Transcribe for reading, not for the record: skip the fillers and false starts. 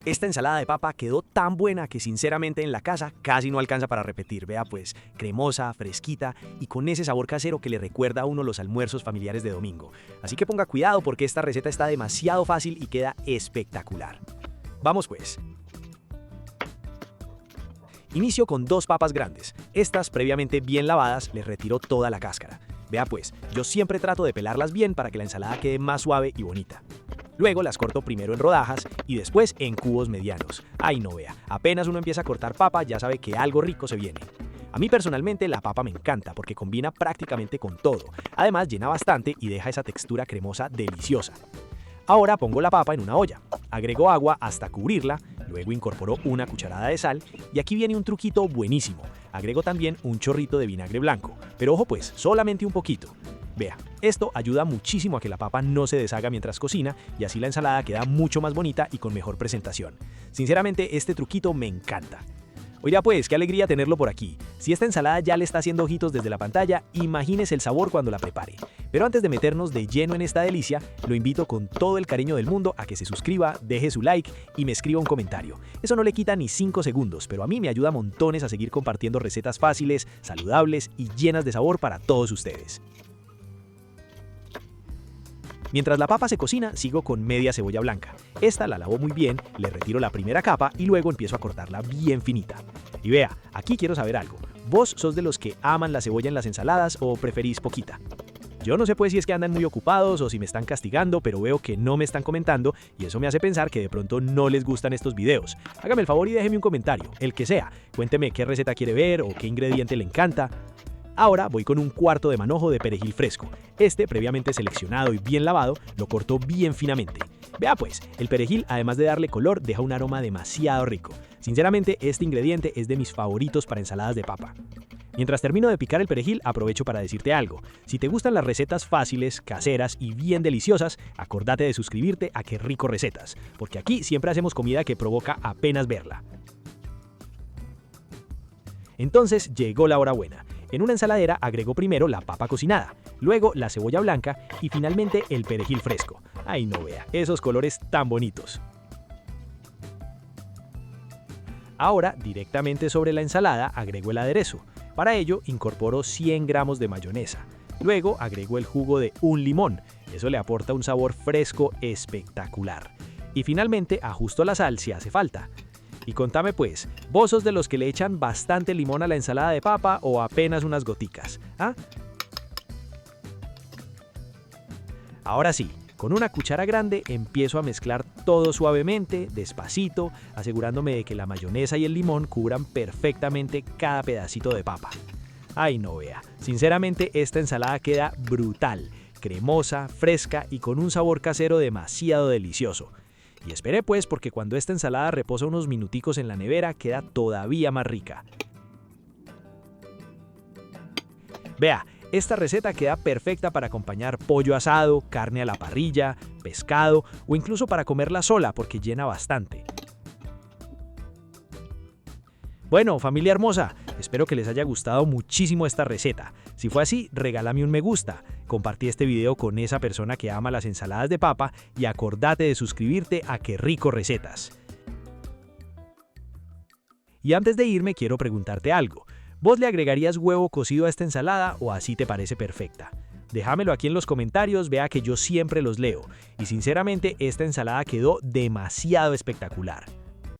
Esta ensalada de papa quedó tan buena que sinceramente en la casa casi no alcanza para repetir. Vea pues, cremosa, fresquita y con ese sabor casero que le recuerda a uno los almuerzos familiares de domingo. Así que ponga cuidado porque esta receta está demasiado fácil y queda espectacular. Vamos pues. Inicio con 2 papas grandes. Estas previamente bien lavadas les retiro toda la cáscara. Vea pues, yo siempre trato de pelarlas bien para que la ensalada quede más suave y bonita. Luego las corto primero en rodajas y después en cubos medianos. Ay no vea, apenas uno empieza a cortar papa ya sabe que algo rico se viene. A mí personalmente la papa me encanta porque combina prácticamente con todo. Además llena bastante y deja esa textura cremosa deliciosa. Ahora pongo la papa en una olla, agrego agua hasta cubrirla, luego incorporo una cucharada de sal y aquí viene un truquito buenísimo. Agrego también un chorrito de vinagre blanco, pero ojo pues, solamente un poquito. Vea, esto ayuda muchísimo a que la papa no se deshaga mientras cocina y así la ensalada queda mucho más bonita y con mejor presentación. Sinceramente, este truquito me encanta. Oiga pues, qué alegría tenerlo por aquí. Si esta ensalada ya le está haciendo ojitos desde la pantalla, imagínese el sabor cuando la prepare. Pero antes de meternos de lleno en esta delicia, lo invito con todo el cariño del mundo a que se suscriba, deje su like y me escriba un comentario. Eso no le quita ni 5 segundos, pero a mí me ayuda montones a seguir compartiendo recetas fáciles, saludables y llenas de sabor para todos ustedes. Mientras la papa se cocina, sigo con media cebolla blanca. Esta la lavo muy bien, le retiro la primera capa y luego empiezo a cortarla bien finita. Y vea, aquí quiero saber algo. ¿Vos sos de los que aman la cebolla en las ensaladas o preferís poquita? Yo no sé pues si es que andan muy ocupados o si me están castigando, pero veo que no me están comentando y eso me hace pensar que de pronto no les gustan estos videos. Hágame el favor y déjeme un comentario, el que sea. Cuénteme qué receta quiere ver o qué ingrediente le encanta. Ahora voy con un cuarto de manojo de perejil fresco. Este, previamente seleccionado y bien lavado, lo corto bien finamente. Vea pues, el perejil, además de darle color, deja un aroma demasiado rico. Sinceramente, este ingrediente es de mis favoritos para ensaladas de papa. Mientras termino de picar el perejil, aprovecho para decirte algo. Si te gustan las recetas fáciles, caseras y bien deliciosas, acordate de suscribirte a Qué Rico Recetas, porque aquí siempre hacemos comida que provoca apenas verla. Entonces llegó la hora buena. En una ensaladera agrego primero la papa cocinada, luego la cebolla blanca y finalmente el perejil fresco. Ay no vea, esos colores tan bonitos. Ahora, directamente sobre la ensalada agrego el aderezo. Para ello incorporo 100 gramos de mayonesa. Luego agrego el jugo de un limón. Eso le aporta un sabor fresco espectacular. Y finalmente ajusto la sal si hace falta. Y contame pues, ¿vos sos de los que le echan bastante limón a la ensalada de papa o apenas unas goticas? ¿Ah? Ahora sí, con una cuchara grande empiezo a mezclar todo suavemente, despacito, asegurándome de que la mayonesa y el limón cubran perfectamente cada pedacito de papa. Ay no vea, sinceramente esta ensalada queda brutal, cremosa, fresca y con un sabor casero demasiado delicioso. Y esperé pues porque cuando esta ensalada reposa unos minuticos en la nevera queda todavía más rica. Vea, esta receta queda perfecta para acompañar pollo asado, carne a la parrilla, pescado o incluso para comerla sola porque llena bastante. Bueno, familia hermosa, espero que les haya gustado muchísimo esta receta. Si fue así, regálame un me gusta, compartí este video con esa persona que ama las ensaladas de papa y acordate de suscribirte a Qué Rico Recetas. Y antes de irme quiero preguntarte algo. ¿Vos le agregarías huevo cocido a esta ensalada o así te parece perfecta? Déjamelo aquí en los comentarios, vea que yo siempre los leo. Y sinceramente esta ensalada quedó demasiado espectacular.